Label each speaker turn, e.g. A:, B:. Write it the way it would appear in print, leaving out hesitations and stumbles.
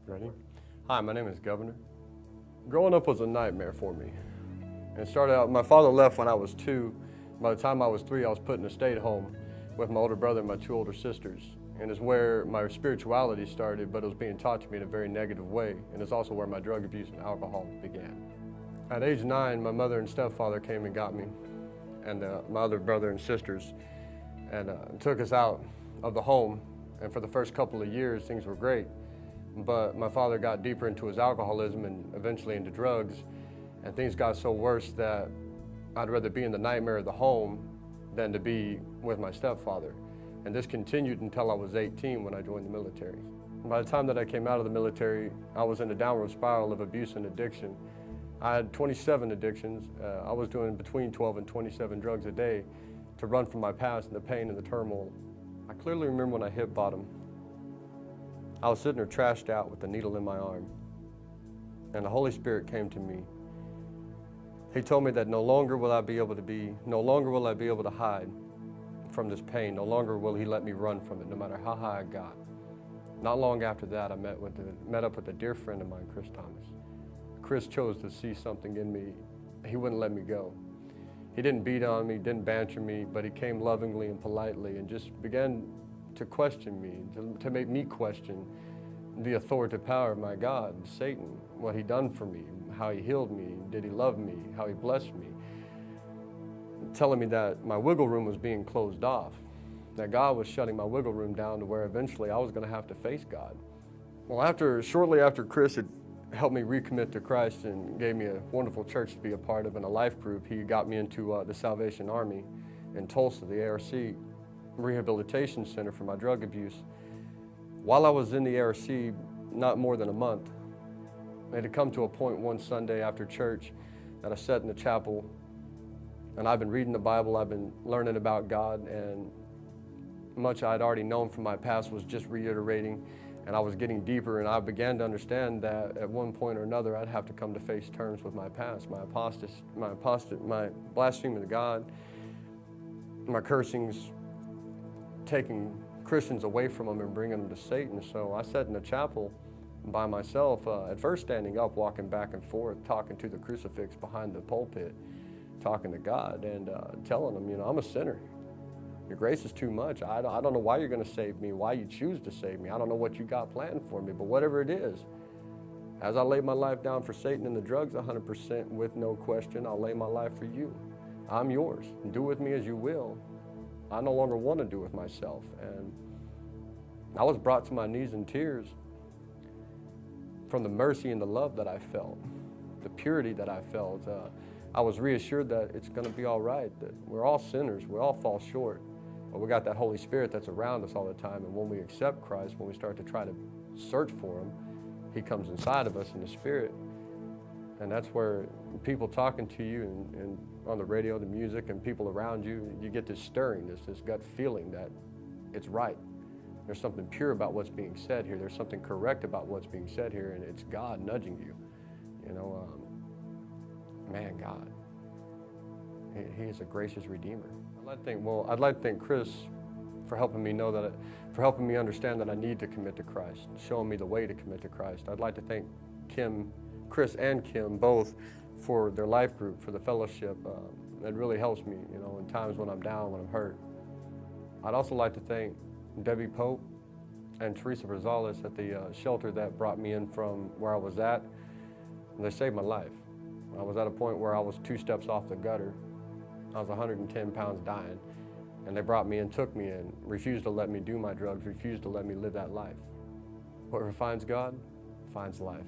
A: Ready? Hi, my name is Governor. Growing up was a nightmare for me. It started out, my father left when I was 2. By the time I was 3, I was put in a state home with my older brother and my 2 older sisters. And it's where my spirituality started, but it was being taught to me in a very negative way. And it's also where my drug abuse and alcohol began. At age 9, my mother and stepfather came and got me, and my other brother and sisters, and took us out of the home. And for the first couple of years, things were great. But my father got deeper into his alcoholism and eventually into drugs, and things got so worse that I'd rather be in the nightmare of the home than to be with my stepfather. And this continued until I was 18 when I joined the military. By the time that I came out of the military, I was in a downward spiral of abuse and addiction. I had 27 addictions. I was doing between 12 and 27 drugs a day to run from my past and the pain and the turmoil. I clearly remember when I hit bottom. I was sitting there trashed out with a needle in my arm, and the Holy Spirit came to me. He told me that no longer will I be able to hide from this pain. No longer will He let me run from it, no matter how high I got. Not long after that, I met up with a dear friend of mine, Chris Thomas. Chris chose to see something in me. He wouldn't let me go. He didn't beat on me, didn't banter me, but he came lovingly and politely and just began to question me, to make me question the authoritative power of my God, Satan, what He done for me, how He healed me, did He love me, how He blessed me, telling me that my wiggle room was being closed off, that God was shutting my wiggle room down to where eventually I was going to have to face God. Well, shortly after Chris had helped me recommit to Christ and gave me a wonderful church to be a part of and a life group, he got me into the Salvation Army in Tulsa, the ARC Rehabilitation Center for my drug abuse. While I was in the ARC, not more than a month, it had come to a point one Sunday after church that I sat in the chapel, and I've been reading the Bible, I've been learning about God, and much I'd already known from my past was just reiterating, and I was getting deeper, and I began to understand that at one point or another I'd have to come to face terms with my past, my blasphemy of God, my cursings, taking Christians away from Him and bringing them to Satan. So I sat in the chapel by myself, at first standing up, walking back and forth, talking to the crucifix behind the pulpit, talking to God and telling Him, I'm a sinner. Your grace is too much. I don't know why you're going to save me, why you choose to save me. I don't know what you got planned for me, but whatever it is, as I lay my life down for Satan and the drugs 100% with no question, I'll lay my life for you. I'm yours. Do with me as you will. I no longer want to do with myself. And I was brought to my knees in tears from the mercy and the love that I felt, the purity that I felt. I was reassured that it's going to be all right, that we're all sinners, we all fall short, but we got that Holy Spirit that's around us all the time. And when we accept Christ, when we start to try to search for Him, He comes inside of us in the Spirit. And that's where people talking to you and on the radio, the music, and people around you, you get this stirring, this gut feeling that it's right. There's something pure about what's being said here. There's something correct about what's being said here, and it's God nudging you. Man, God, He is a gracious Redeemer. I'd like to thank Chris for helping me understand that I need to commit to Christ, showing me the way to commit to Christ. I'd like to thank Chris and Kim both for their life group, for the fellowship. It really helps me, in times when I'm down, when I'm hurt. I'd also like to thank Debbie Pope and Teresa Rosales at the shelter that brought me in from where I was at. They saved my life. I was at a point where I was 2 steps off the gutter. I was 110 pounds dying, and they brought me in, took me in, refused to let me do my drugs, refused to let me live that life. Whoever finds God finds life.